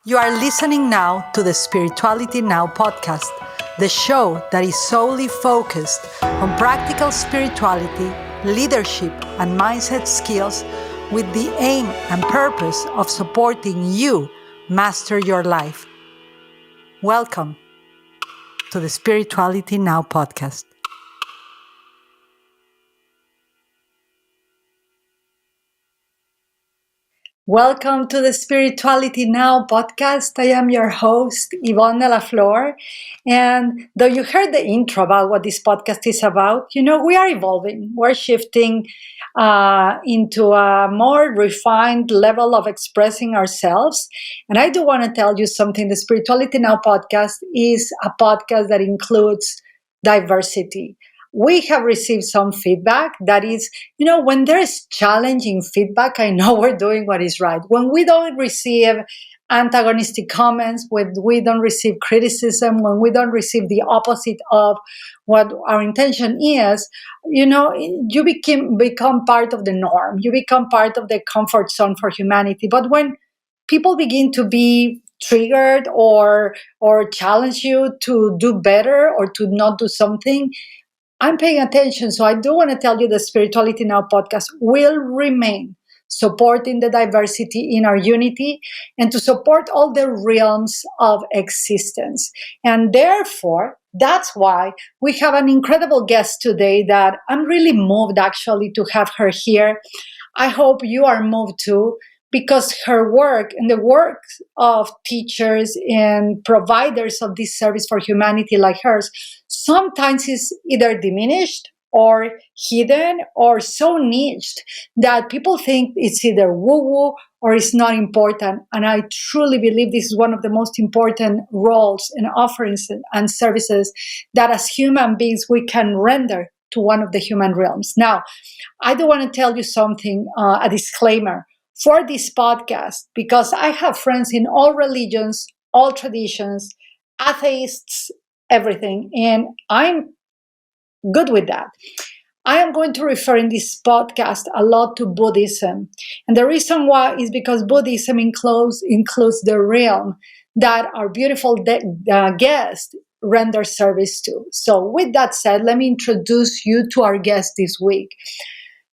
You are listening now to the Spirituality Now podcast, the show that is solely focused on practical spirituality, leadership, and mindset skills with the aim and purpose of supporting you master your life. Welcome to the Spirituality Now podcast. Welcome to the Spirituality Now podcast. I am your host, Yvonne de la Flor. And though you heard the intro about what this podcast is about, we are evolving. We're shifting into a more refined level of expressing ourselves. And I do want to tell you something. The Spirituality Now podcast is a podcast that includes diversity. We have received some feedback that is, when there's challenging feedback, I know we're doing what is right. When we don't receive antagonistic comments, when we don't receive criticism, when we don't receive the opposite of what our intention is, you become part of the norm. You become part of the comfort zone for humanity. But when people begin to be triggered or challenge you to do better or to not do something, I'm paying attention. So I do want to tell you the Spirituality Now podcast will remain supporting the diversity in our unity and to support all the realms of existence. And therefore, that's why we have an incredible guest today that I'm really moved actually to have her here. I hope you are moved too, because her work and the work of teachers and providers of this service for humanity like hers sometimes is either diminished or hidden or so niched that people think it's either woo-woo or it's not important. And I truly believe this is one of the most important roles and offerings and services that as human beings we can render to one of the human realms. Now, I do want to tell you something, a disclaimer for this podcast, because I have friends in all religions, all traditions, atheists, everything, and I'm good with that. I am going to refer in this podcast a lot to Buddhism. And the reason why is because Buddhism includes the realm that our beautiful guest render service to. So with that said, let me introduce you to our guest this week.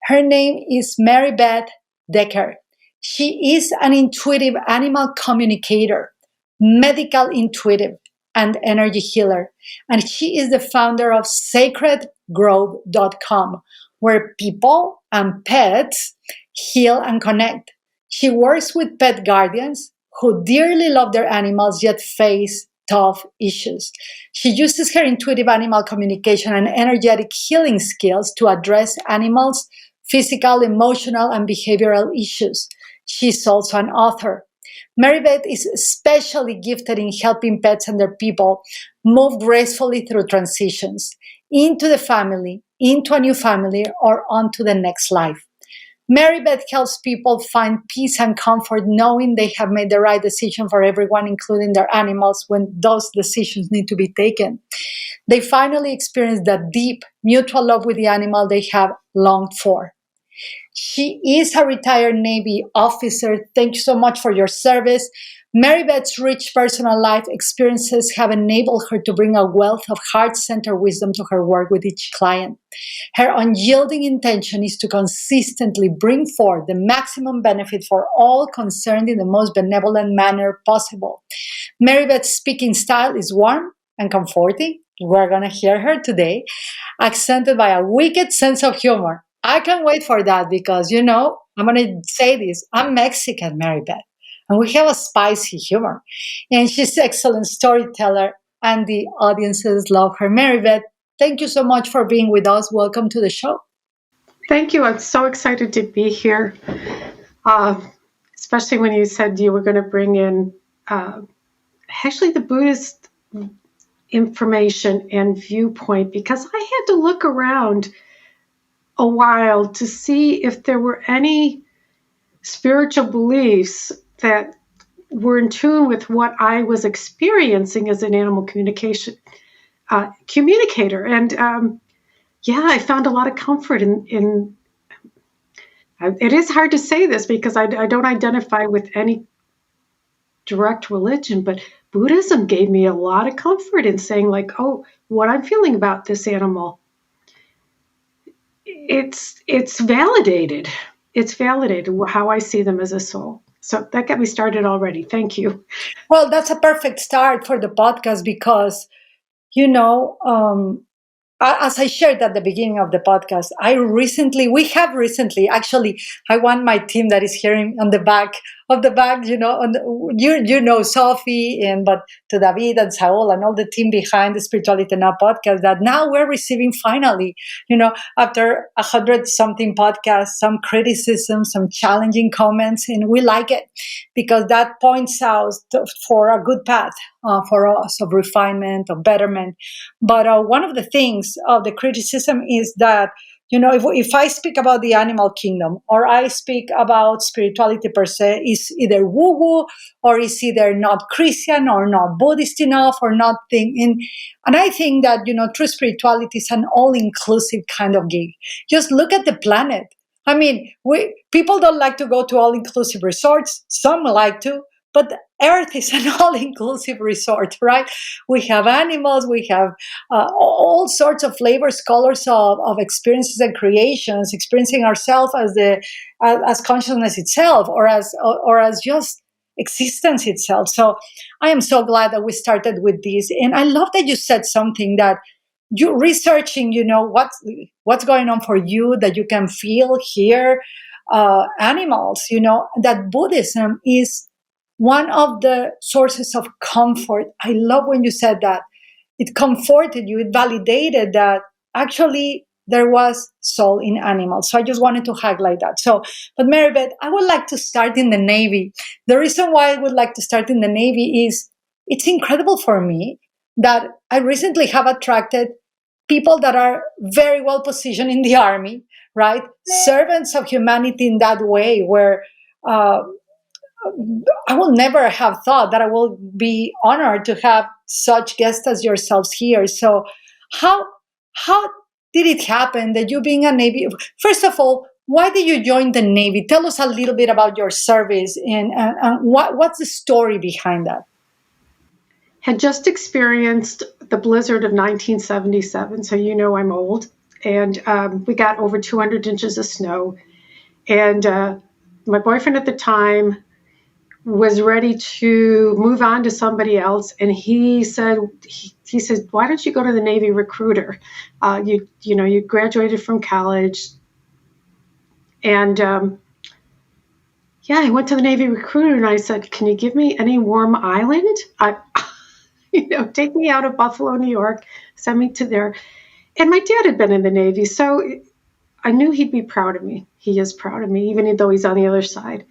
Her name is Maribeth Decker. She is an intuitive animal communicator, medical intuitive, and energy healer. And she is the founder of sacredgrove.com, where people and pets heal and connect. She works with pet guardians who dearly love their animals yet face tough issues. She uses her intuitive animal communication and energetic healing skills to address animals' physical, emotional, and behavioral issues. She's also an author. Maribeth is especially gifted in helping pets and their people move gracefully through transitions into the family, into a new family, or onto the next life. Maribeth helps people find peace and comfort knowing they have made the right decision for everyone, including their animals, when those decisions need to be taken. They finally experience that deep, mutual love with the animal they have longed for. She is a retired Navy officer. Thank you so much for your service. Maribeth's rich personal life experiences have enabled her to bring a wealth of heart-centered wisdom to her work with each client. Her unyielding intention is to consistently bring forth the maximum benefit for all concerned in the most benevolent manner possible. Maribeth's speaking style is warm and comforting. We're going to hear her today, accented by a wicked sense of humor. I can't wait for that because, I'm going to say this. I'm Mexican, Maribeth, and we have a spicy humor. And she's an excellent storyteller, and the audiences love her. Maribeth, thank you so much for being with us. Welcome to the show. Thank you. I'm so excited to be here, especially when you said you were going to bring in actually the Buddhist information and viewpoint, because I had to look around a while to see if there were any spiritual beliefs that were in tune with what I was experiencing as an animal communicator. And I found a lot of comfort in it is hard to say this because I don't identify with any direct religion, but Buddhism gave me a lot of comfort in saying, like, oh, what I'm feeling about this animal, it's validated. It's validated how I see them as a soul. So that got me started already. Thank you. Well, that's a perfect start for the podcast because, you know, as I shared at the beginning of the podcast, we have recently, actually, I want my team that is here on the back of the back, you know, Sophie and but to David and Saul and all the team behind the Spirituality Now podcast that now we're receiving finally, after 100 something podcasts, some criticism, some challenging comments, and we like it because that points out for a good path for us of refinement, of betterment. But one of the things of the criticism is that, if I speak about the animal kingdom or I speak about spirituality per se, is either woo woo or is either not Christian or not Buddhist enough or not thing. And I think that, true spirituality is an all inclusive kind of gig. Just look at the planet. I mean, people don't like to go to all inclusive resorts. Some like to, but Earth is an all inclusive resort, right? We have animals, we have all sorts of flavors, colors of experiences and creations, experiencing ourselves as consciousness itself, or as just existence itself. So I am so glad that we started with this, and I love that you said something that you researching, what's going on for you, that you can feel, hear animals, that Buddhism is one of the sources of comfort. I love when you said that. It comforted you, it validated that actually there was soul in animals. So I just wanted to highlight that. So, but Maribeth, I would like to start in the Navy. The reason why I would like to start in the Navy is it's incredible for me that I recently have attracted people that are very well positioned in the Army, right? Servants of humanity in that way, where I will never have thought that I will be honored to have such guests as yourselves here. So, how how did it happen that you being a Navy? First of all, why did you join the Navy? Tell us a little bit about your service and what's the story behind that. Had just experienced the blizzard of 1977, so I'm old, and we got over 200 inches of snow. And my boyfriend at the time was ready to move on to somebody else, and he said, "Why don't you go to the Navy recruiter? You graduated from college." And I went to the Navy recruiter and I said, "Can you give me any warm island? Take me out of Buffalo, New York, send me to there." And my dad had been in the Navy, so I knew he'd be proud of me. He is proud of me, even though he's on the other side.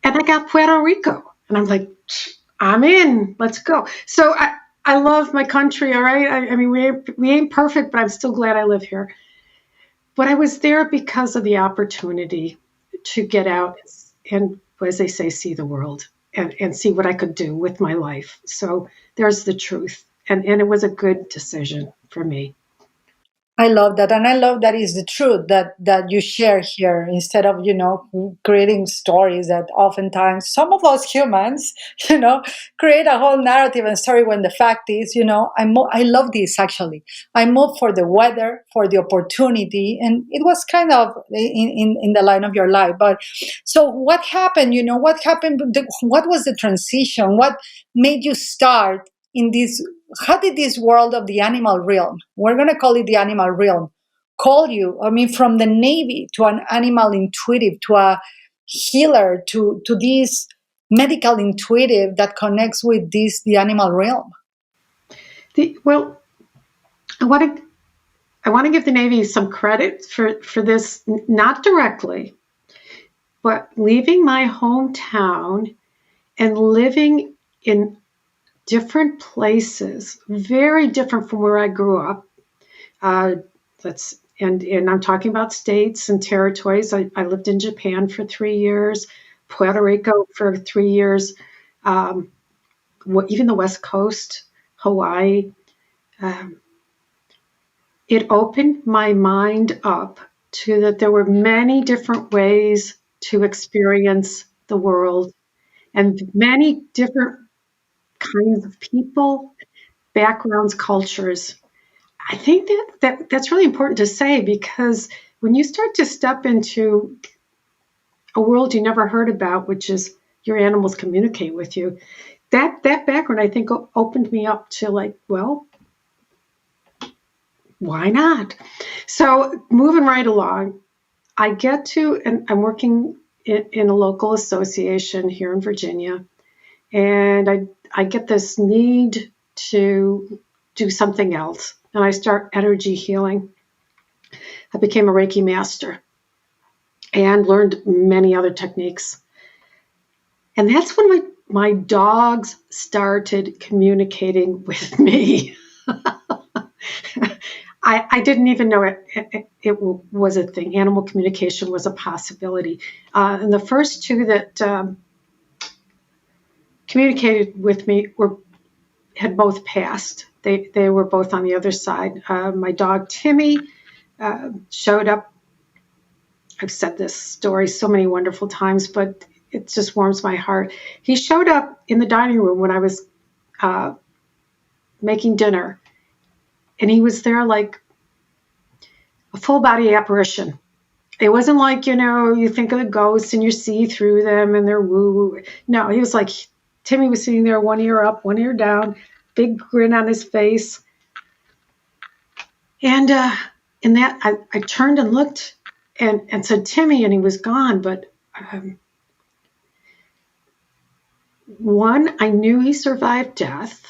And I got Puerto Rico, and I'm like, I'm in. Let's go. So I love my country. All right. I mean, we ain't perfect, but I'm still glad I live here. But I was there because of the opportunity to get out and, as they say, see the world and see what I could do with my life. So there's the truth. And it was a good decision for me. I love that, and I love that is the truth that you share here instead of creating stories that oftentimes some of us humans create a whole narrative and story when the fact is I love this actually. I moved for the weather, for the opportunity, and it was kind of in the line of your life. But so what happened? What happened? What was the transition? What made you start in this? How did this world of the animal realm, we're going to call it the animal realm, call you? I mean, from the Navy to an animal intuitive, to a healer, to this medical intuitive that connects with the animal realm. Well, I want to give the Navy some credit for this, not directly, but leaving my hometown and living in different places, very different from where I grew up. And I'm talking about states and territories. I lived in Japan for 3 years, Puerto Rico for 3 years, even the West Coast, Hawaii. It opened my mind up to that there were many different ways to experience the world and many different kinds of people, backgrounds, cultures. I think that's really important to say, because when you start to step into a world you never heard about, which is your animals communicate with you, that background, I think, opened me up to, like, well, why not? So moving right along, I get to, and I'm working in a local association here in Virginia, and I get this need to do something else, and I start energy healing. I became a Reiki master and learned many other techniques. And that's when my dogs started communicating with me. I didn't even know it was a thing. Animal communication was a possibility. And the first two that communicated with me had both passed. They were both on the other side. My dog Timmy showed up. I've said this story so many wonderful times, but it just warms my heart. He showed up in the dining room when I was making dinner, and he was there like a full body apparition. It wasn't like, you think of the ghosts and you see through them and they're woo woo. No, he was like, Timmy was sitting there, one ear up, one ear down, big grin on his face. And in that, I turned and looked and said, Timmy, and he was gone. But one, I knew he survived death.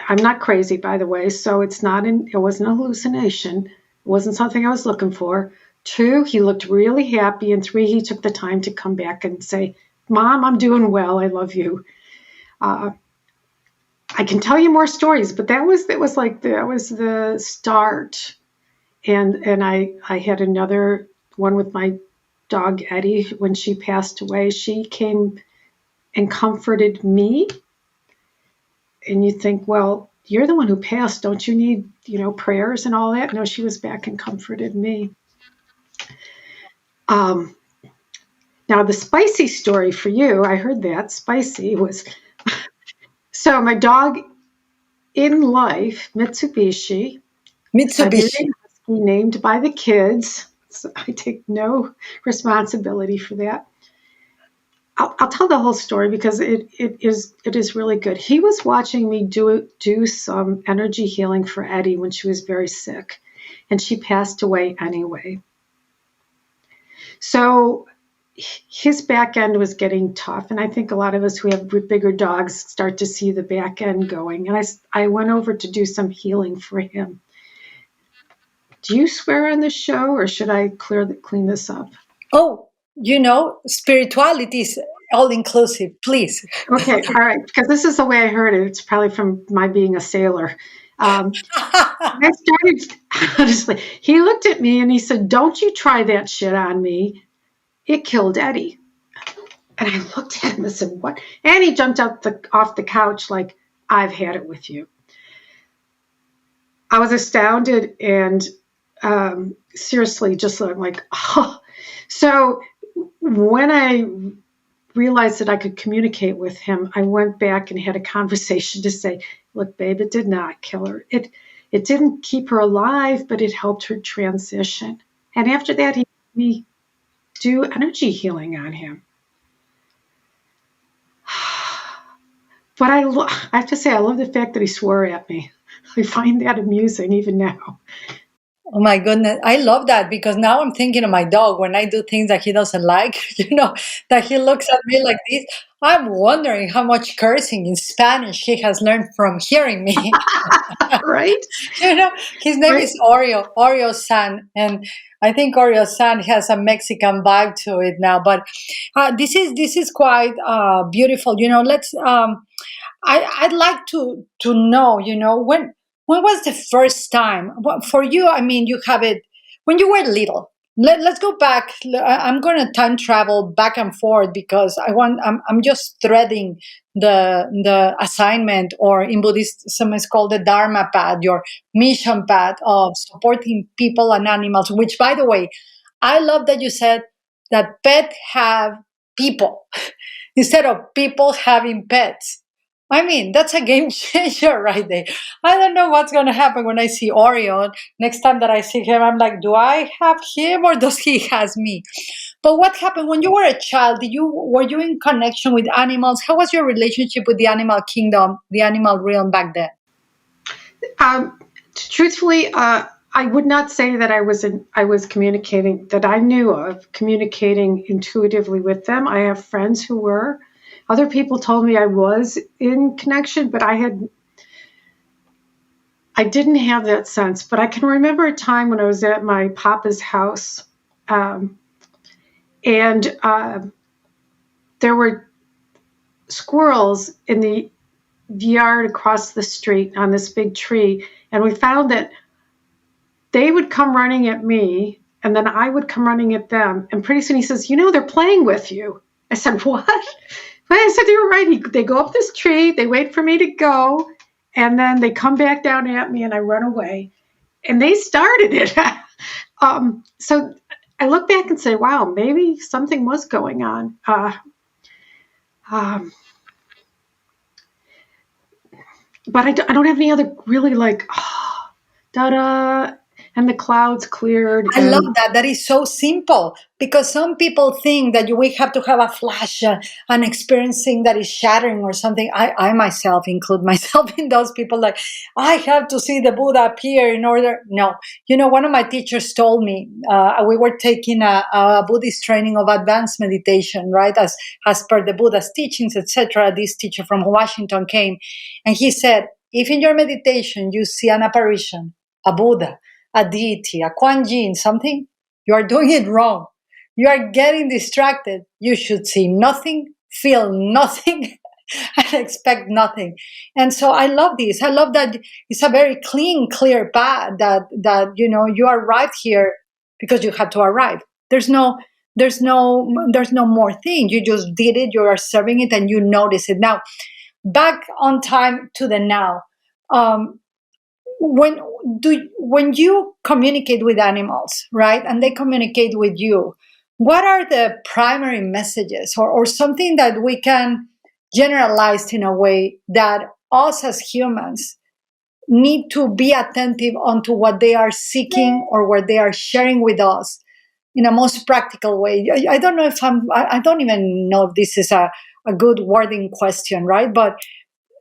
I'm not crazy, by the way, so it wasn't a hallucination. It wasn't something I was looking for. Two, he looked really happy. And three, he took the time to come back and say, Mom, I'm doing well. I love you. I can tell you more stories, but that was the start. And I had another one with my dog Eddie. When she passed away, she came and comforted me. And you think, well, you're the one who passed. Don't you need, prayers and all that? No, she was back and comforted me. Now, the spicy story for you, I heard that spicy was, so my dog in life, Mitsubishi, Mitsubishi. Siberian Husky, named by the kids. So I take no responsibility for that. I'll tell the whole story because it is really good. He was watching me do some energy healing for Eddie when she was very sick, and she passed away anyway. So his back end was getting tough, and I think a lot of us who have bigger dogs start to see the back end going. And I went over to do some healing for him. Do you swear on the show, or should I clean this up? Oh, spirituality is all inclusive, please. Okay, all right, because this is the way I heard it. It's probably from my being a sailor. I started, honestly, he looked at me and he said, don't you try that shit on me. It killed Eddie. And I looked at him and said, what? And he jumped off the couch like, I've had it with you. I was astounded and seriously, just like, oh. So when I realized that I could communicate with him, I went back and had a conversation to say, look, babe, it did not kill her. It didn't keep her alive, but it helped her transition. And after that, he made me do energy healing on him. But I have to say, I love the fact that he swore at me. I find that amusing even now. Oh my goodness. I love that because now I'm thinking of my dog when I do things that he doesn't like, that he looks at me like this. I'm wondering how much cursing in Spanish he has learned from hearing me. Right? His name Right. is Oreo San, and I think Oreo San has a Mexican vibe to it now. But this is quite beautiful. Let's. I'd like to know. When was the first time for you? I mean, you have it when you were little. Let's go back. I'm going to time travel back and forth because I'm just threading the assignment, or in Buddhism it's called the Dharma path, your mission path of supporting people and animals. Which, by the way, I love that you said that pets have people instead of people having pets. I mean, that's a game changer right there. I don't know what's going to happen when I see Orion. Next time that I see him, I'm like, do I have him or does he has me? But what happened when you were a child? Were you in connection with animals? How was your relationship with the animal kingdom, the animal realm back then? Truthfully, I would not say that I was communicating that I knew of communicating intuitively with them. I have friends who were. Other people told me I was in connection, but I didn't have that sense. But I can remember a time when I was at my papa's house, and there were squirrels in the yard across the street on this big tree, and we found that they would come running at me, and then I would come running at them. And pretty soon he says, they're playing with you. I said, what? I said, you're right. They go up this tree, they wait for me to go, and then they come back down at me, and I run away. And they started it. So I look back and say, wow, maybe something was going on. But I don't have any other really da-da, and the clouds cleared. I love that. That is so simple because some people think that we have to have a flash, an experiencing that is shattering or something. I myself include myself in those people like, I have to see the Buddha appear in order. No. One of my teachers told me, we were taking a Buddhist training of advanced meditation, right? As per the Buddha's teachings, etc. This teacher from Washington came and he said, if in your meditation you see an apparition, a Buddha, a deity, a Quan Yin, something, you are doing it wrong. You are getting distracted. You should see nothing, feel nothing, and expect nothing. And so I love this. I love that it's a very clean, clear path that you arrived here because you had to arrive. There's no more thing. You just did it, you are serving it, and you notice it. Now, back on time to the now. When you communicate with animals, right, and they communicate with you, what are the primary messages or something that we can generalize in a way that us as humans need to be attentive onto what they are seeking or what they are sharing with us in a most practical way? I don't know if I don't even know if this is a good wording question, right? But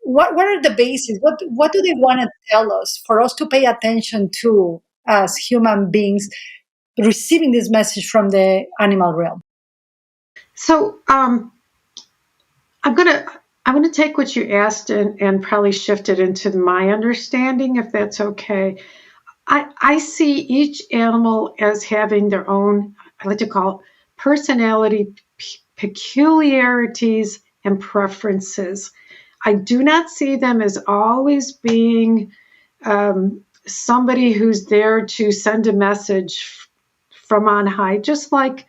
what are the bases? What do they want to tell us for us to pay attention to as human beings receiving this message from the animal realm? So I'm gonna take what you asked and probably shift it into my understanding, if that's okay. I see each animal as having their own, I like to call it personality, peculiarities, and preferences. I do not see them as always being somebody who's there to send a message from on high. Just like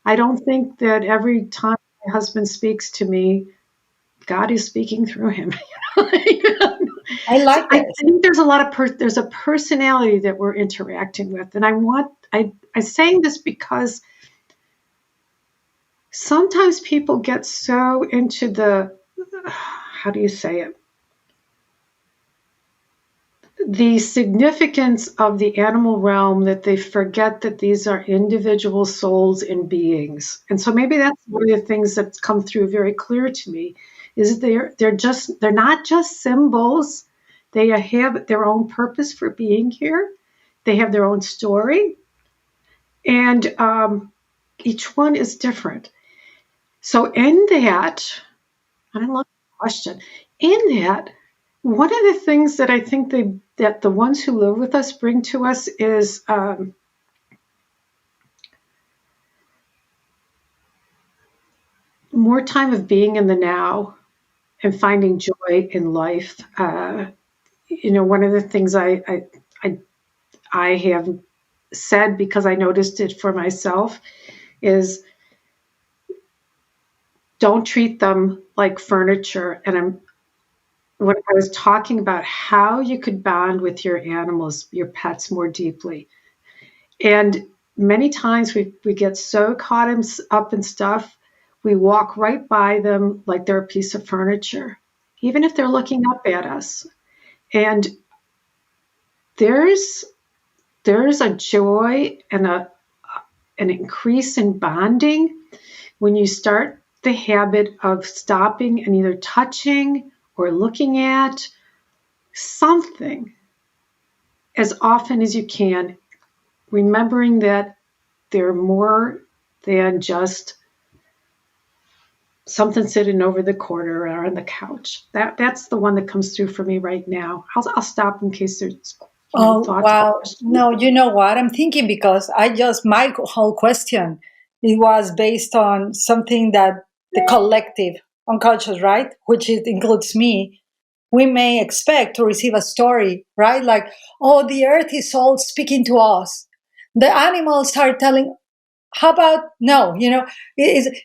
I don't think that every time my husband speaks to me, God is speaking through him. I like I this. think there's a lot of there's a personality that we're interacting with, and I'm saying this because sometimes people get so into the, how do you say it, the significance of the animal realm that they forget that these are individual souls and beings. And so maybe that's one of the things that's come through very clear to me is they're not just symbols. They have their own purpose for being here. They have their own story, and each one is different. So in that, and I love the question, in that, one of the things that I think that the ones who live with us bring to us is more time of being in the now and finding joy in life. One of the things I have said, because I noticed it for myself, is don't treat them like furniture. And when I was talking about how you could bond with your animals, your pets more deeply. And many times we get so caught up in stuff, We walk right by them like they're a piece of furniture, even if they're looking up at us. And there's there's a joy and an increase in bonding when you start the habit of stopping and either touching or looking at something as often as you can, remembering that they're more than just something sitting over the corner or on the couch. That's the one that comes through for me right now. I'll stop in case there's Oh, thoughts or wow. questions. No, you know what? I'm thinking because my whole question, it was based on something that the collective unconscious, right? Which it includes me. We may expect to receive a story, right? Like, oh, the earth is all speaking to us. The animals are telling, how about no?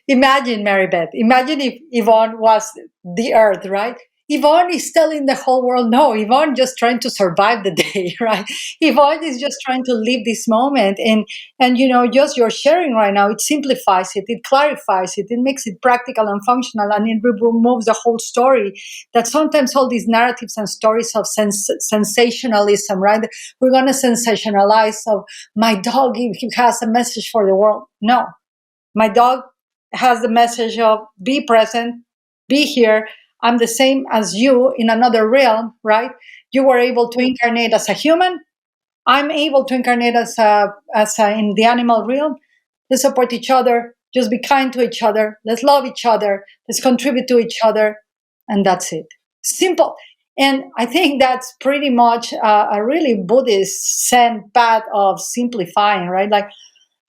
Imagine, Maribeth. Imagine if Yvonne was the earth, right? Yvonne is telling the whole world, no, Yvonne just trying to survive the day, right? Yvonne is just trying to live this moment. And just your sharing right now, it simplifies it, it clarifies it, it makes it practical and functional, and it removes the whole story. That sometimes all these narratives and stories of sensationalism, right? We're gonna sensationalize of my dog, he has a message for the world. No, my dog has the message of be present, be here. I'm the same as you in another realm, right? You were able to incarnate as a human. I'm able to incarnate as a in the animal realm. Let's support each other. Just be kind to each other. Let's love each other. Let's contribute to each other, and that's it. Simple. And I think that's pretty much a really Buddhist Zen path of simplifying, right? Like,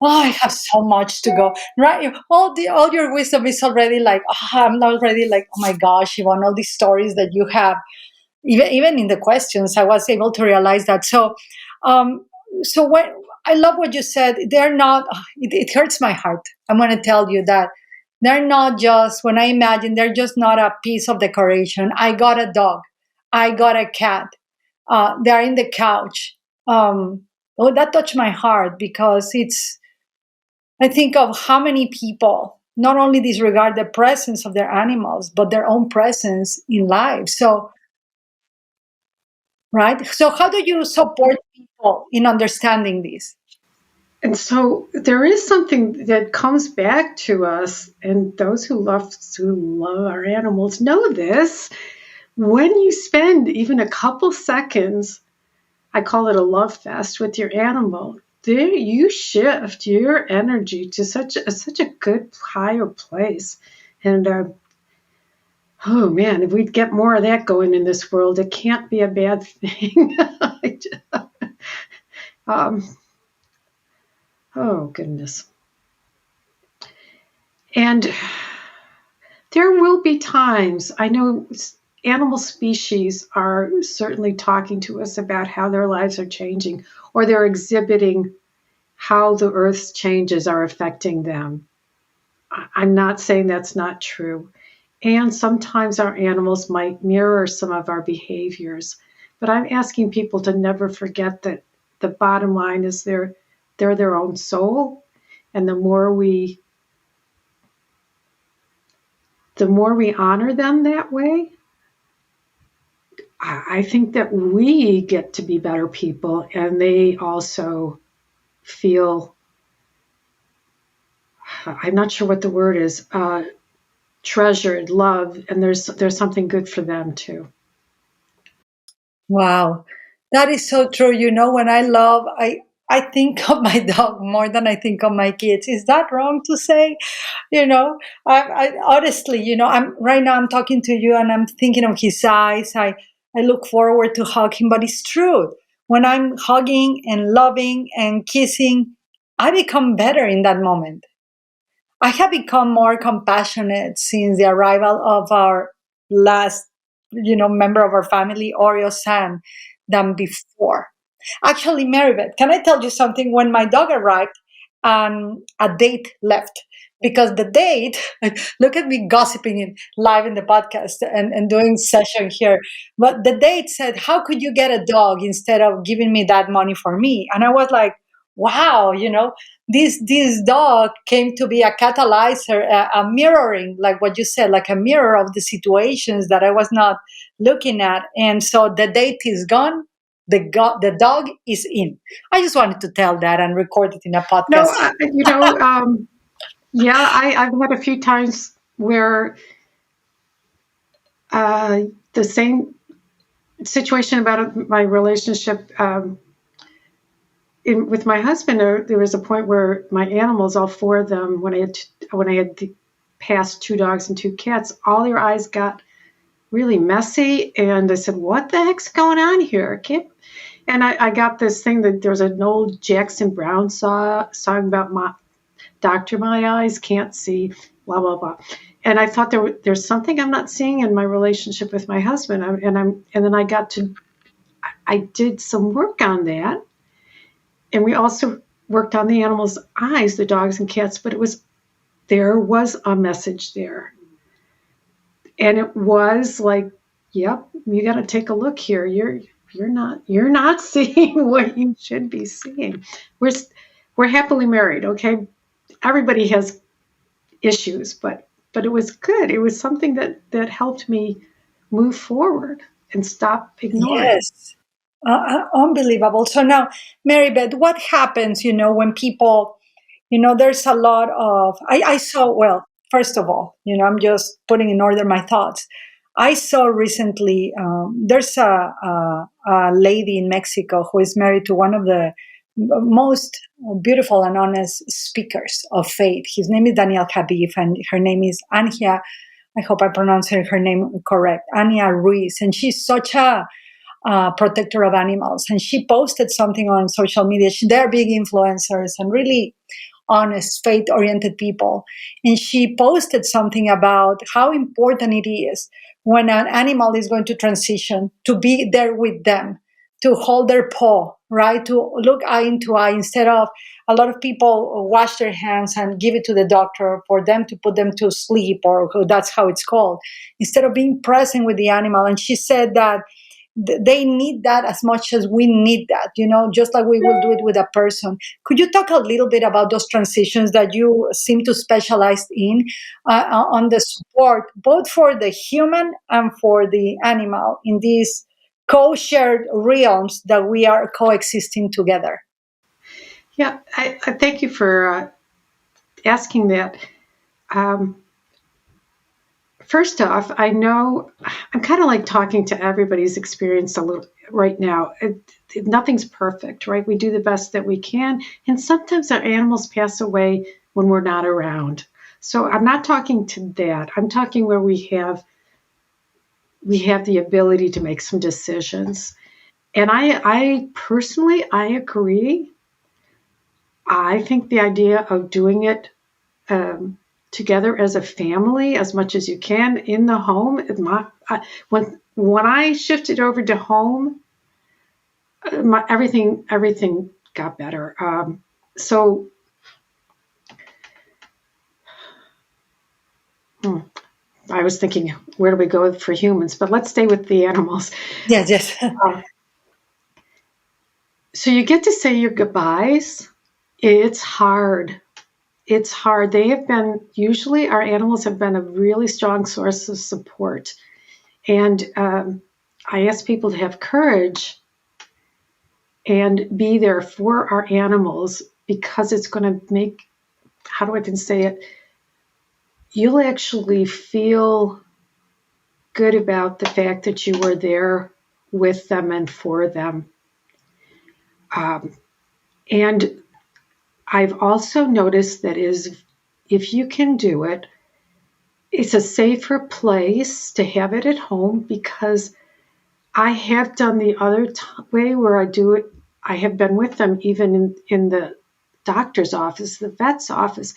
oh, I have so much to go, right? All your wisdom is already like, I'm already like, oh my gosh, Yvonne, all these stories that you have, even in the questions, I was able to realize that. Um, so when I love what you said, they're not. It hurts my heart. I'm going to tell you that they're not just. When I imagine, they're just not a piece of decoration. I got a dog. I got a cat. They're in the couch. Oh, that touched my heart because it's. I think of how many people not only disregard the presence of their animals, but their own presence in life. So right? So, how do you support people in understanding this? And so there is something that comes back to us, and those who love our animals know this. When you spend even a couple seconds, I call it a love fest with your animal, there you shift your energy to such a good higher place. And oh man, if we'd get more of that going in this world, it can't be a bad thing. um, oh goodness. And there will be times, I know animal species are certainly talking to us about how their lives are changing, or they're exhibiting how the earth's changes are affecting them. I'm not saying that's not true. And sometimes our animals might mirror some of our behaviors. But I'm asking people to never forget that the bottom line is they're their own soul. And the more we honor them that way, I think that we get to be better people, and they also feel, I'm not sure what the word is, treasured, loved, and there's something good for them too. Wow, that is so true. When I think of my dog more than I think of my kids. Is that wrong to say? I honestly, I'm right now. I'm talking to you, and I'm thinking of his eyes. I look forward to hug him, but it's true. When I'm hugging and loving and kissing, I become better in that moment. I have become more compassionate since the arrival of our last, member of our family, Oreo San, than before. Actually, Maribeth, can I tell you something? When my dog arrived, a date left because the date, look at me gossiping live in the podcast and doing session here. But the date said, how could you get a dog instead of giving me that money for me? And I was like, wow, this dog came to be a catalyzer, a mirroring, like what you said, like a mirror of the situations that I was not looking at. And so the date is gone, the dog is in. I just wanted to tell that and record it in a No, podcast. yeah, I've had a few times where the same situation about my relationship with my husband. There was a point where my animals, all four of them, when I had passed two dogs and two cats, all their eyes got really messy, and I said, "What the heck's going on here?" And I got this thing that there was an old Jackson Brown song about my doctor, my eyes can't see, blah blah blah. And I thought there's something I'm not seeing in my relationship with my husband. And then I did some work on that, and we also worked on the animals' eyes, the dogs and cats. But there was a message there, and it was like, "Yep, you got to take a look here. You're not seeing what you should be seeing." We're happily married, okay? Everybody has issues, but it was good. It was something that helped me move forward and stop ignoring. Yes. Unbelievable. So now, Marybeth, what happens, when people, there's a lot of, I saw, well, first of all, I'm just putting in order my thoughts. I saw recently, there's a lady in Mexico who is married to one of the most beautiful and honest speakers of faith. His name is Daniel Habib, and her name is Anja. I hope I pronounced her name correct, Anya Ruiz. And she's such a protector of animals. And she posted something on social media. They're big influencers and really honest, faith oriented people. And she posted something about how important it is when an animal is going to transition to be there with them, to hold their paw, right? To look eye into eye instead of a lot of people wash their hands and give it to the doctor for them to put them to sleep, or that's how it's called, instead of being present with the animal. And she said that they need that as much as we need that, just like we will do it with a person. Could you talk a little bit about those transitions that you seem to specialize in, on the support, both for the human and for the animal in these co-shared realms that we are coexisting together? Yeah, I thank you for asking that. Um, First off, I know I'm kind of like talking to everybody's experience a little right now. Nothing's perfect, right? We do the best that we can, and sometimes our animals pass away when we're not around. So I'm not talking to that. I'm talking where we have the ability to make some decisions. And I personally, I agree. I think the idea of doing it together as a family as much as you can in the home. When I shifted over to home, everything got better. So I was thinking, where do we go for humans? But let's stay with the animals. Yes, yes. So you get to say your goodbyes. It's hard. It's hard. Usually our animals have been a really strong source of support. And I ask people to have courage and be there for our animals, because it's going to make, how do I even say it? You'll actually feel good about the fact that you were there with them and for them. And I've also noticed that if you can do it, it's a safer place to have it at home, because I have done the other way where I do it. I have been with them even in the doctor's office, the vet's office.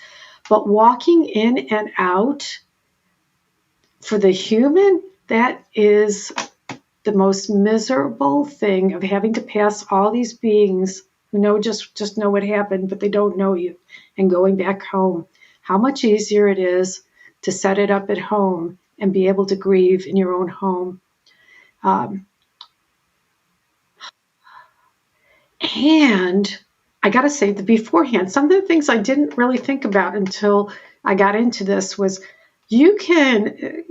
But walking in and out for the human, that is the most miserable thing, of having to pass all these beings who just know what happened, but they don't know you, and going back home. How much easier it is to set it up at home and be able to grieve in your own home. And I got to say that beforehand, some of the things I didn't really think about until I got into this was you can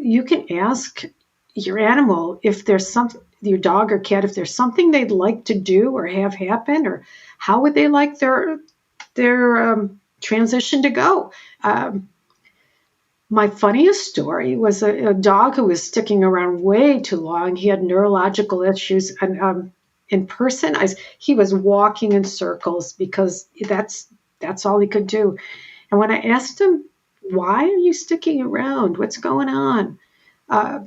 ask your animal if there's something, your dog or cat, if there's something they'd like to do or have happen, or how would they like their transition to go. My funniest story was a dog who was sticking around way too long. He had neurological issues, and in person, he was walking in circles because that's all he could do. And when I asked him, "Why are you sticking around? What's going on?" Uh,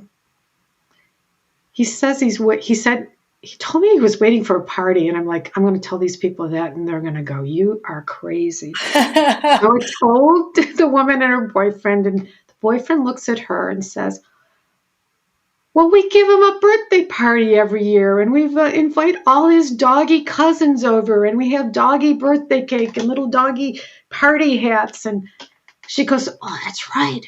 he says he said he told me he was waiting for a party, and I'm like, I'm going to tell these people that, and they're going to go, "You are crazy." So I told the woman and her boyfriend, and the boyfriend looks at her and says, "Well, we give him a birthday party every year, and we invite all his doggy cousins over, and we have doggy birthday cake and little doggy party hats." And she goes, "Oh, that's right."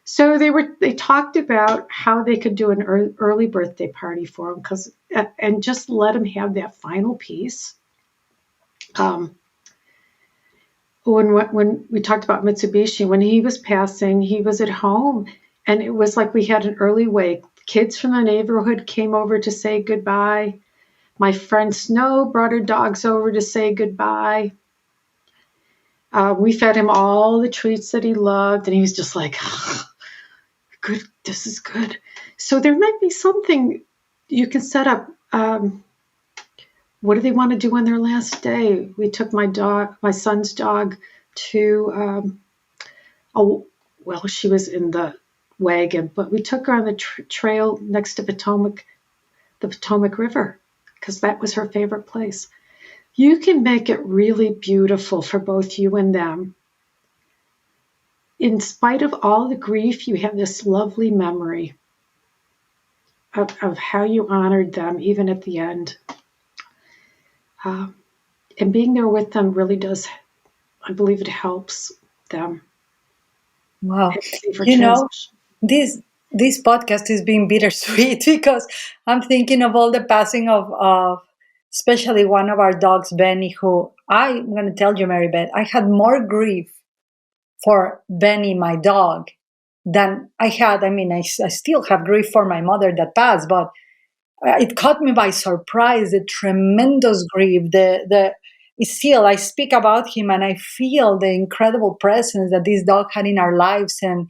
So they talked about how they could do an early birthday party for him, and just let him have that final piece. When we talked about Mitsubishi, when he was passing, he was at home, and it was like we had an early wake. Kids from the neighborhood came over to say goodbye. My friend Snow brought her dogs over to say goodbye. We fed him all the treats that he loved, and he was just like, "Good, this is good." So there might be something you can set up. What do they want to do on their last day? We took my son's dog to, well, she was in the wagon, but we took her on the trail next to the Potomac River, because that was her favorite place. You can make it really beautiful for both you and them. In spite of all the grief, you have this lovely memory of how you honored them, even at the end. And being there with them really does, I believe it helps them. Wow. You know, this podcast is being bittersweet because I'm thinking of all the passing of especially one of our dogs, Benny, who I'm going to tell you, Maribeth, I had more grief for Benny, my dog, than I had. I mean, I still have grief for my mother that passed, but it caught me by surprise, the tremendous grief, the still I speak about him and I feel the incredible presence that this dog had in our lives, and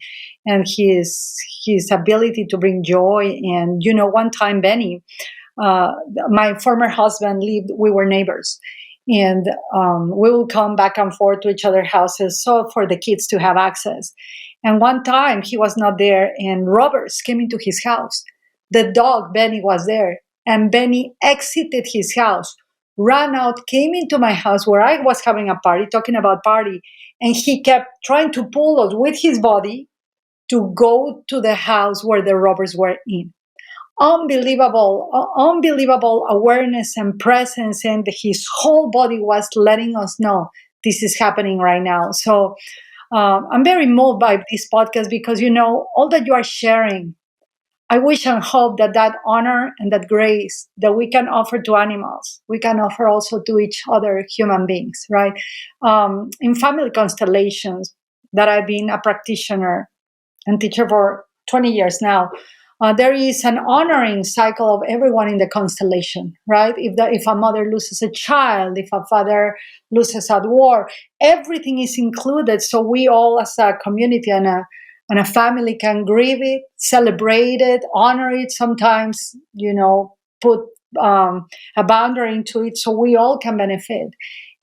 his ability to bring joy. And one time Benny, uh, my former husband lived, we were neighbors, and we will come back and forth to each other's houses so for the kids to have access. And one time he was not there, and robbers came into his house. The dog Benny was there, and Benny exited his house, ran out, came into my house where I was having a party, talking about party, and he kept trying to pull us with his body to go to the house where the robbers were in. Unbelievable awareness and presence, and his whole body was letting us know this is happening right now. So I'm very moved by this podcast because all that you are sharing. I wish and hope that honor and that grace that we can offer to animals, we can offer also to each other human beings, right? In family constellations, that I've been a practitioner and teacher for 20 years now, there is an honoring cycle of everyone in the constellation, right? If a mother loses a child, if a father loses at war, everything is included. So we all, as a community and a family, can grieve it, celebrate it, honor it. Sometimes, put a boundary into it so we all can benefit.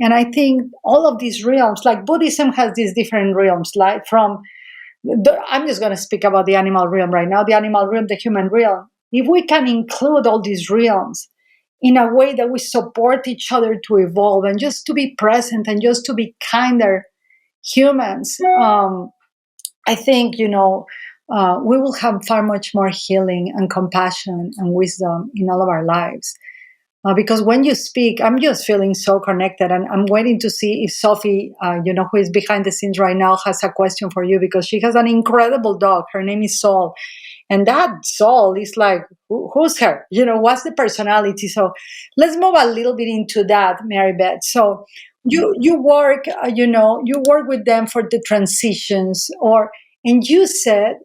And I think all of these realms, like Buddhism has these different realms, like I'm just going to speak about the animal realm right now, the animal realm, the human realm. If we can include all these realms in a way that we support each other to evolve and just to be present and just to be kinder humans, I think, we will have far much more healing and compassion and wisdom in all of our lives. Because when you speak, I'm just feeling so connected, and I'm waiting to see if Sophie, who is behind the scenes right now, has a question for you, because she has an incredible dog. Her name is Sol, and that Sol is like, who's her? What's the personality? So let's move a little bit into that, Maribeth. So you work, you work with them for the transitions, and you said,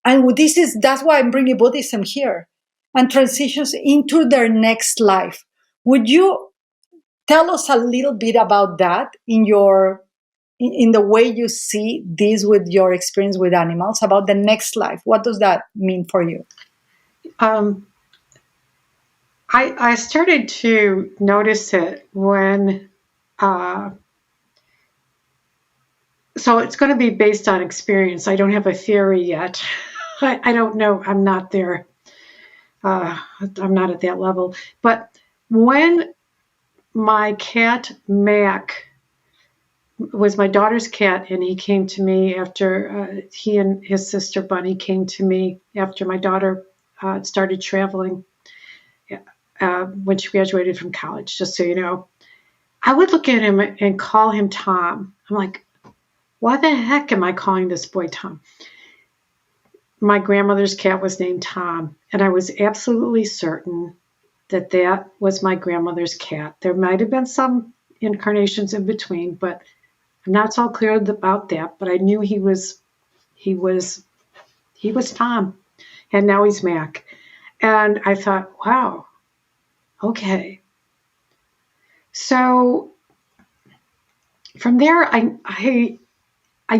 and that's why I'm bringing Buddhism here, and transitions into their next life. Would you tell us a little bit about that in the way you see this with your experience with animals about the next life? What does that mean for you? Um, I started to notice it when, so it's going to be based on experience. I don't have a theory yet. I don't know. I'm not there. I'm not at that level. But when my cat Mac was my daughter's cat, and he came to me after he and his sister Bunny came to me after my daughter started traveling when she graduated from college, just so you know. I would look at him and call him Tom. I'm like, why the heck am I calling this boy Tom? My grandmother's cat was named Tom, and I was absolutely certain that that was my grandmother's cat. There might have been some incarnations in between, but I'm not so clear about that. But I knew he was Tom, and now he's Mac. And I thought, wow, okay. So from there, I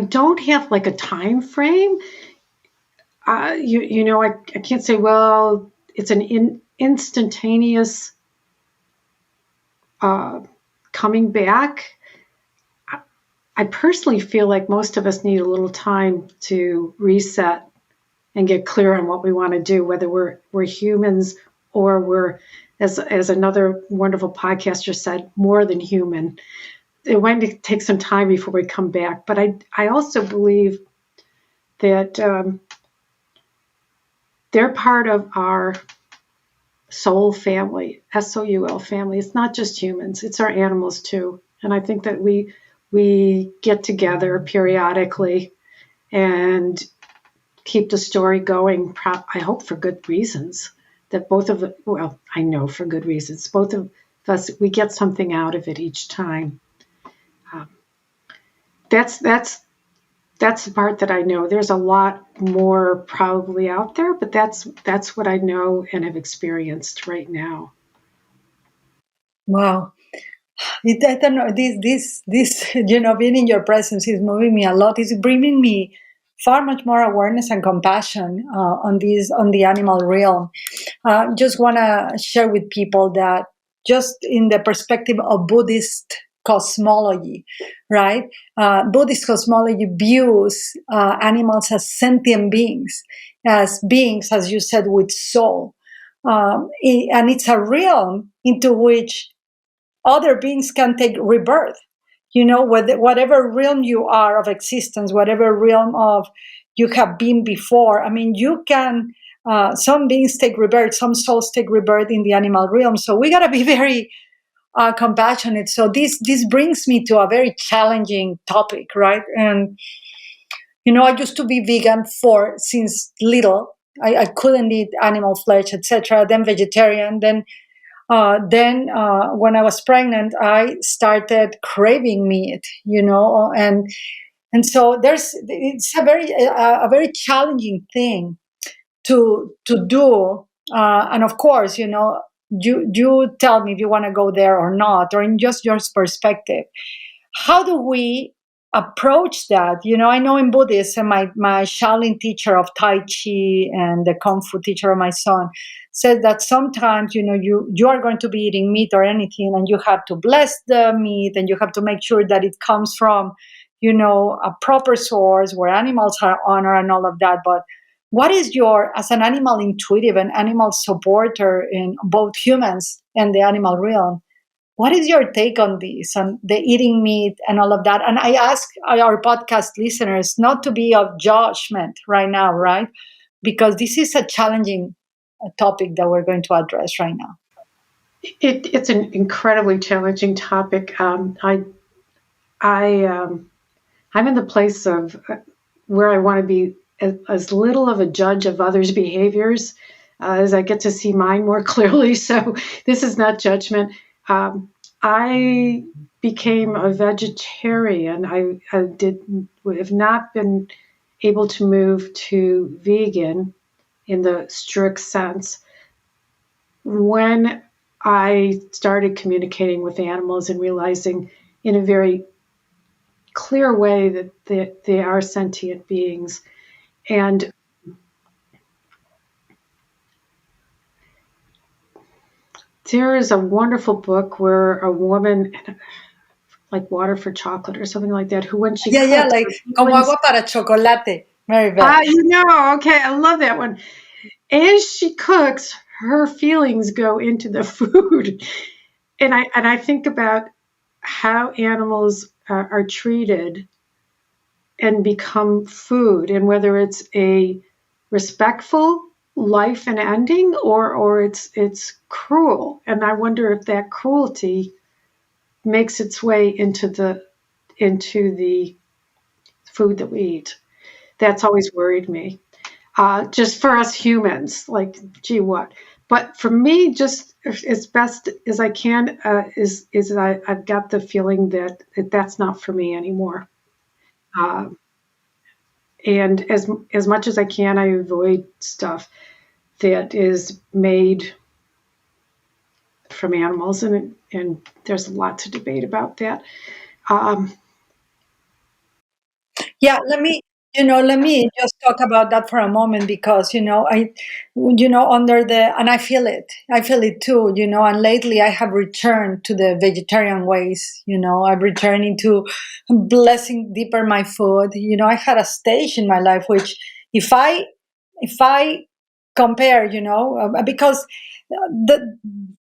don't have like a time frame. I can't say, well, it's an instantaneous coming back. I personally feel like most of us need a little time to reset and get clear on what we want to do, whether we're humans or we're, as another wonderful podcaster said, more than human. It might take some time before we come back. But I also believe that they're part of our soul family, SOUL family. It's not just humans, it's our animals too. And I think that we get together periodically and keep the story going, I hope for good reasons. That I know for good reasons. Both of us, we get something out of it each time. That's the part that I know. There's a lot more probably out there, but that's what I know and have experienced right now. Wow. I don't know. This, being in your presence is moving me a lot. It's bringing me far much more awareness and compassion on the animal realm. Just want to share with people that just in the perspective of Buddhist cosmology, right? Buddhist cosmology views animals as sentient beings, as you said, with soul. And it's a realm into which other beings can take rebirth. Whatever realm you are of existence, whatever realm of you have been before, I mean, you can, some beings take rebirth, some souls take rebirth in the animal realm. So we got to be very compassionate. So this brings me to a very challenging topic, right? And, I used to be vegan since little. I couldn't eat animal flesh, etc. Then vegetarian, then when I was pregnant, I started craving meat, and so it's a very challenging thing to do, and of course, you tell me if you want to go there or not, or in just your perspective. How do we approach that? I know in Buddhism, my Shaolin teacher of Tai Chi and the Kung Fu teacher of my son said that sometimes, you are going to be eating meat or anything, and you have to bless the meat, and you have to make sure that it comes from, a proper source where animals are honored and all of that. But what is as an animal intuitive and animal supporter in both humans and the animal realm, what is your take on this, on the eating meat and all of that? And I ask our podcast listeners not to be of judgment right now, right? Because this is a challenging topic that we're going to address right now. It's an incredibly challenging topic. I'm in the place of where I want to be as little of a judge of others' behaviors as I get to see mine more clearly. So this is not judgment. I became a vegetarian, I have not been able to move to vegan in the strict sense. When I started communicating with animals and realizing in a very clear way that they are sentient beings. And there is a wonderful book where a woman, like Water for Chocolate or something like that, who when she Yeah, cooks, like como agua para chocolate, Maribeth. okay, I love that one. As she cooks, her feelings go into the food, and I think about how animals are treated and become food, and whether it's a respectful life and ending or it's cruel. And I wonder if that cruelty makes its way into the food that we eat. That's always worried me. Just for us humans, like, gee, what? But for me, just as best as I can, is I've got the feeling that that's not for me anymore. Uh, and as much as I can, I avoid stuff that is made from animals, and there's a lot to debate about that. Um, Yeah, let me just talk about that for a moment because, under and I feel it too, and lately I have returned to the vegetarian ways, I'm returning to blessing deeper my food. I had a stage in my life which if I, if I compare, because the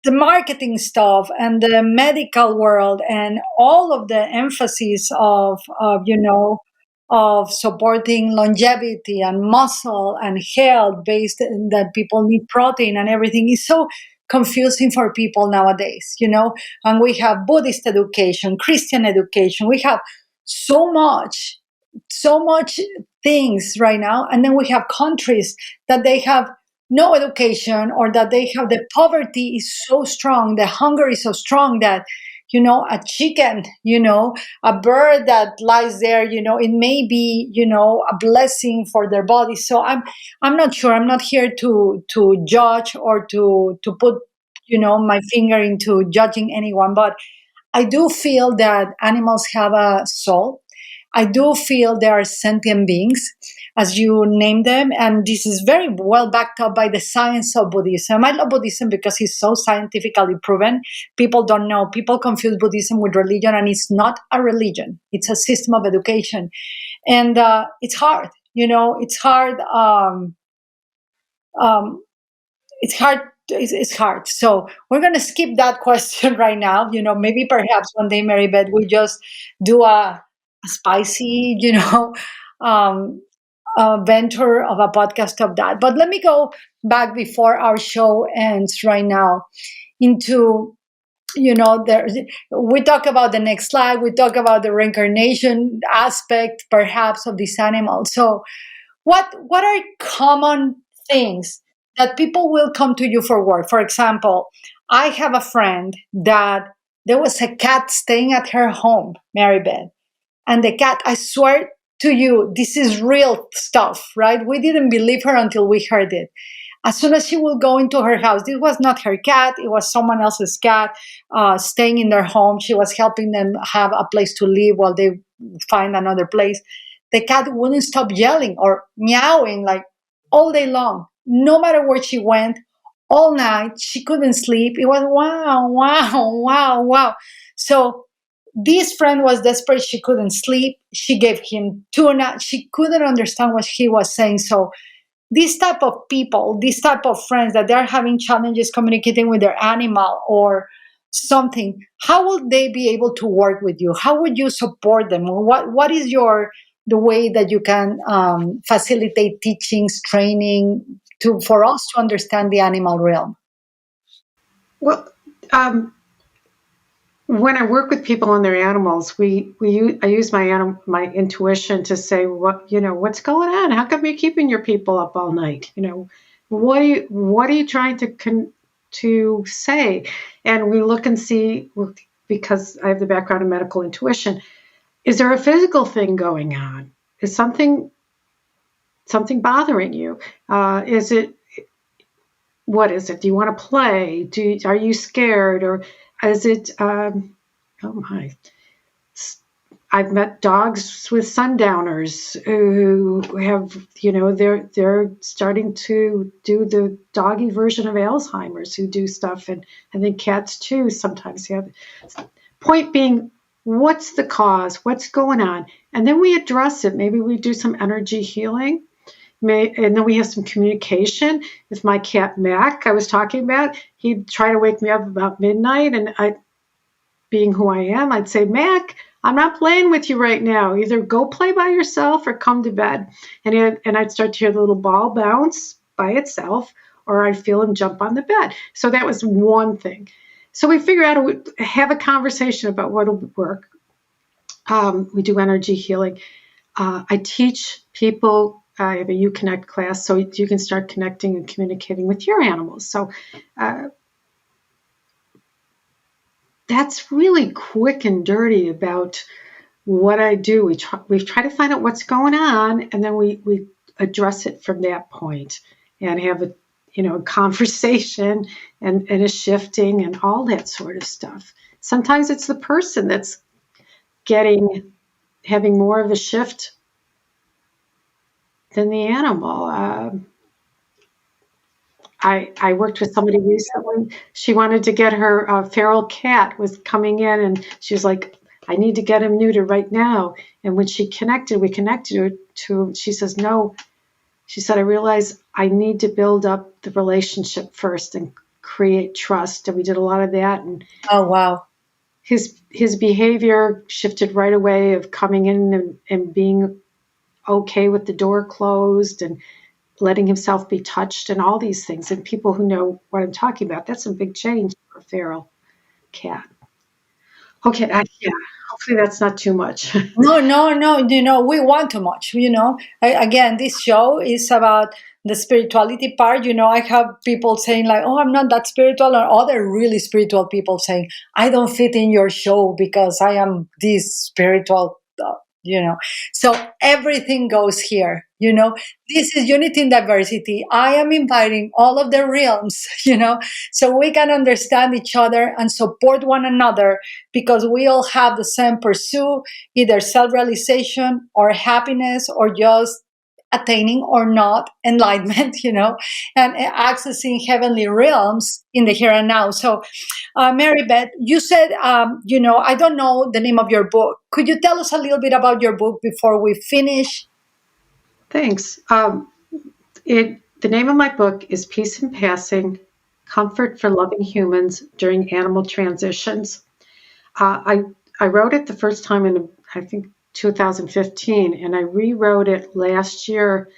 the marketing stuff and the medical world and all of the emphasis of supporting longevity and muscle and health based in that people need protein and everything is so confusing for people nowadays, and we have Buddhist education, Christian education, we have so much so much things right now, and then we have countries that they have no education, or that they have the poverty is so strong, the hunger is so strong that a chicken, a bird that lies there, it may be a blessing for their body. So I'm not sure, I'm not here to judge or to put my finger into judging anyone, but I do feel that animals have a soul. I do feel they are sentient beings, as you name them, and this is very well backed up by the science of Buddhism. I love Buddhism because it's so scientifically proven. People don't know, people confuse Buddhism with religion, and it's not a religion, it's a system of education. And it's hard, it's hard. Um, it's hard. So we're going to skip that question right now. Maybe perhaps one day, Marybeth, we just do a spicy, um, venture of a podcast of that. But let me go back before our show ends right now into, there, we talk about the next slide. We talk about the reincarnation aspect, perhaps, of this animal. So what are common things that people will come to you for work? For example, I have a friend that there was a cat staying at her home, Marybeth, and the cat, I swear to you, this is real stuff, right? We didn't believe her until we heard it. As soon as she would go into her house, this was not her cat, it was someone else's cat staying in their home. She was helping them have a place to live while they find another place. The cat wouldn't stop yelling or meowing like all day long, no matter where she went, all night. She couldn't sleep. It was wow, wow, wow, wow. So this friend was desperate. She couldn't sleep. She gave him tuna. She couldn't understand what he was saying. So this type of people, this type of friends that they're having challenges communicating with their animal or something, how will they be able to work with you? How would you support them? What is the way that you can facilitate teachings, training to for us to understand the animal realm? well, when I work with people and their animals, I use my intuition to say what's going on. How come you're keeping your people up all night? What are you trying to say? And we look and see. because I have the background in medical intuition. Is there a physical thing going on? Is something bothering you? Is it, what is it? Do you want to play? Are you scared? Or is it, oh my, I've met dogs with sundowners who have, they're starting to do the doggy version of Alzheimer's, who do stuff. And I think cats too sometimes have. Point being, what's the cause? What's going on? And then we address it. Maybe we do some energy healing. And then we have some communication. If my cat Mac, I was talking about, he'd try to wake me up about midnight, and being who I am, I'd say, Mac, I'm not playing with you right now. Either go play by yourself or come to bed. And I'd start to hear the little ball bounce by itself, or I'd feel him jump on the bed. So that was one thing. So we figure out, have a conversation about what will work. We do energy healing. I teach people. I have a You Connect class, so you can start connecting and communicating with your animals. So that's really quick and dirty about what I do. We try to find out what's going on, and then we address it from that point and have a conversation and a shifting and all that sort of stuff. Sometimes it's the person that's having more of a shift than the animal. I worked with somebody recently. She wanted to get her feral cat was coming in, and she was like, I need to get him neutered right now. And when we connected her to, she says, no. She said, I realize I need to build up the relationship first and create trust. And we did a lot of that. And Oh, wow. His behavior shifted right away, of coming in and being okay with the door closed and letting himself be touched and all these things. And people who know what I'm talking about, that's a big change for a feral cat. Okay, hopefully that's not too much. No, no, no. We want too much. Again, this show is about the spirituality part. I have people saying like, oh, I'm not that spiritual, or other really spiritual people saying, I don't fit in your show because I am this spiritual. So everything goes here. This is unity in diversity. I am inviting all of the realms, so we can understand each other and support one another, because we all have the same pursuit, either self-realization or happiness, or just attaining or not enlightenment, and accessing heavenly realms in the here and now. So Maribeth, you said, I don't know the name of your book. Could you tell us a little bit about your book before we finish? Thanks. The name of my book is Peace in Passing, Comfort for Loving Humans During Animal Transitions. I wrote it the first time in, I think, 2015, and I rewrote it last year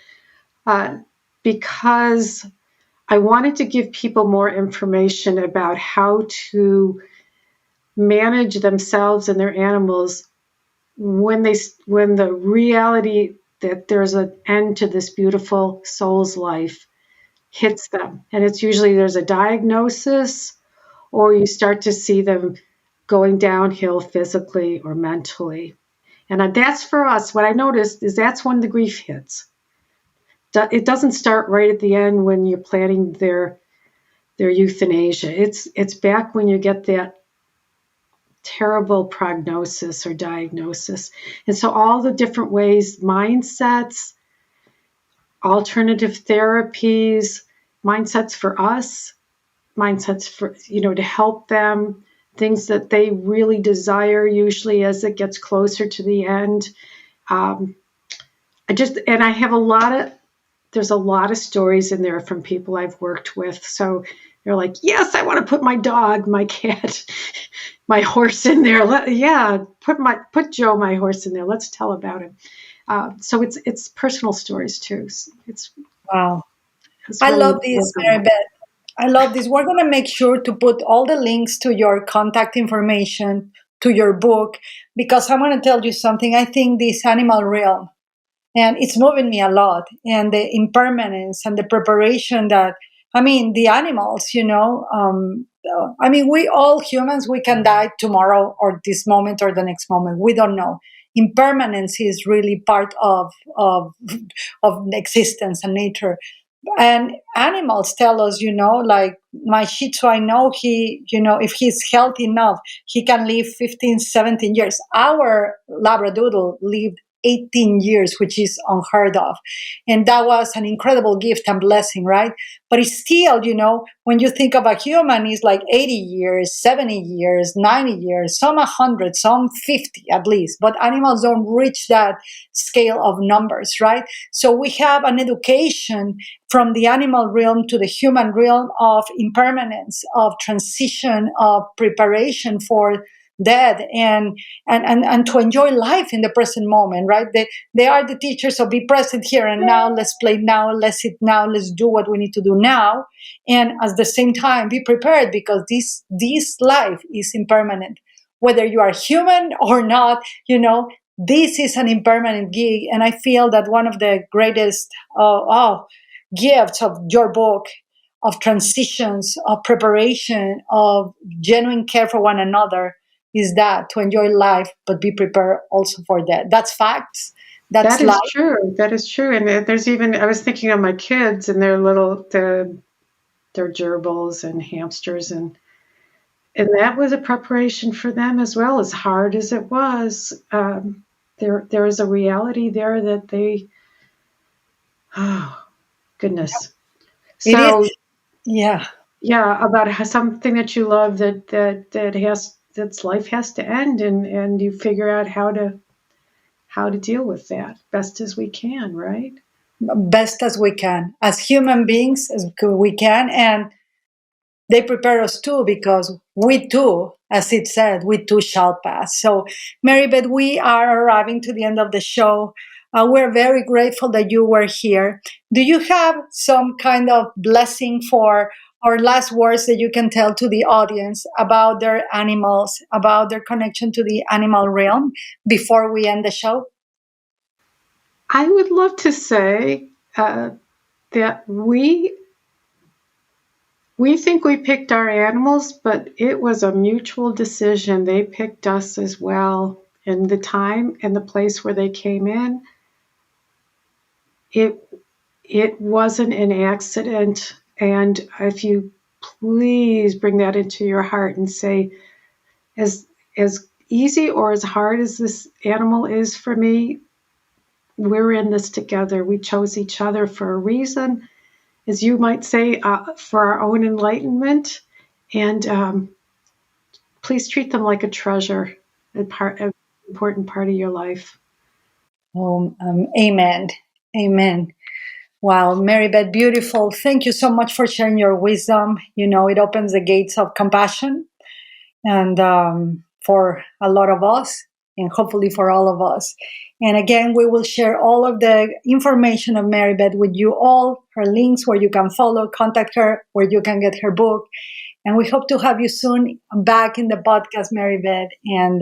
because I wanted to give people more information about how to manage themselves and their animals when the reality that there's an end to this beautiful soul's life hits them. And it's usually there's a diagnosis, or you start to see them going downhill physically or mentally. And that's for us. What I noticed is that's when the grief hits. It doesn't start right at the end when you're planning their euthanasia. It's back when you get that terrible prognosis or diagnosis. And so all the different ways, mindsets, alternative therapies, mindsets for us, mindsets for, to help them, things that they really desire, usually as it gets closer to the end. I have there's a lot of stories in there from people I've worked with. So they're like, yes, I want to put my dog, my cat, my horse in there. Put Joe, my horse, in there. Let's tell about him. So it's personal stories too. Wow. It's I really love this, Maribeth. I love this. We're going to make sure to put all the links to your contact information, to your book, because I'm going to tell you something. I think this animal realm, and it's moving me a lot, and the impermanence and the preparation that I mean, the animals, I mean, we all humans, we can die tomorrow or this moment or the next moment. We don't know. Impermanence is really part of existence and nature. And animals tell us, like my Shih Tzu, I know if he's healthy enough, he can live 15, 17 years. Our Labradoodle lived 18 years, which is unheard of. And that was an incredible gift and blessing, right? But it's still, when you think of a human, it's like 80 years, 70 years, 90 years, some 100, some 50 at least. But animals don't reach that scale of numbers, right? So we have an education from the animal realm to the human realm of impermanence, of transition, of preparation for death, and to enjoy life in the present moment, right? They are the teachers of be present here and now. Let's play now. Let's eat now. Let's do what we need to do now, and at the same time be prepared, because this life is impermanent, whether you are human or not. This is an impermanent gig, and I feel that one of the greatest gifts of your book, of transitions, of preparation, of genuine care for one another, is that to enjoy life, but be prepared also for that. That's facts. That's That life. is true. That is true. And there's even, I was thinking of my kids and their gerbils and hamsters, and that was a preparation for them as well, as hard as it was. There is a reality there that they, oh goodness. It So is. Yeah. yeah, about something that you love that's life has to end, and you figure out how to deal with that best as we can, right? Best as we can, as human beings, as we can. And they prepare us too, because we too, as it said, we too shall pass. So, Maribeth, we are arriving to the end of the show. We're very grateful that you were here. Do you have some kind of blessing for our last words that you can tell to the audience about their animals, about their connection to the animal realm before we end the show? I would love to say that we think we picked our animals, but it was a mutual decision. They picked us as well. And the time and the place where they came in, it wasn't an accident. And if you please bring that into your heart and say, as easy or as hard as this animal is for me, we're in this together. We chose each other for a reason, as you might say, for our own enlightenment. And please treat them like a treasure, an important part of your life. Amen. Amen. Wow, Maribeth, beautiful. Thank you so much for sharing your wisdom. It opens the gates of compassion, and for a lot of us, and hopefully for all of us. And again, we will share all of the information of Maribeth with you all, her links where you can follow, contact her, where you can get her book. And we hope to have you soon back in the podcast, Maribeth. And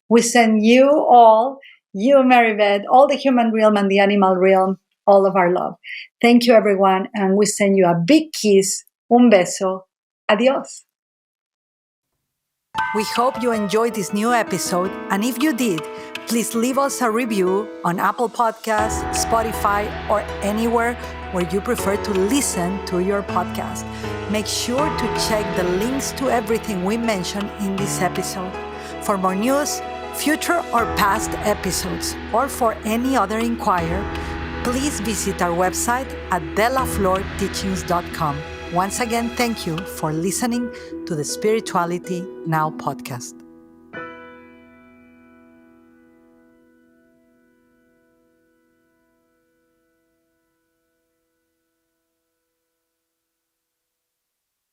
we send you all, you, Maribeth, all the human realm and the animal realm, all of our love. Thank you, everyone. And we send you a big kiss. Un beso. Adios. We hope you enjoyed this new episode. And if you did, please leave us a review on Apple Podcasts, Spotify, or anywhere where you prefer to listen to your podcast. Make sure to check the links to everything we mentioned in this episode. For more news, future or past episodes, or for any other inquiry, please visit our website at delaflorteachings.com. Once again, thank you for listening to the Spirituality Now podcast.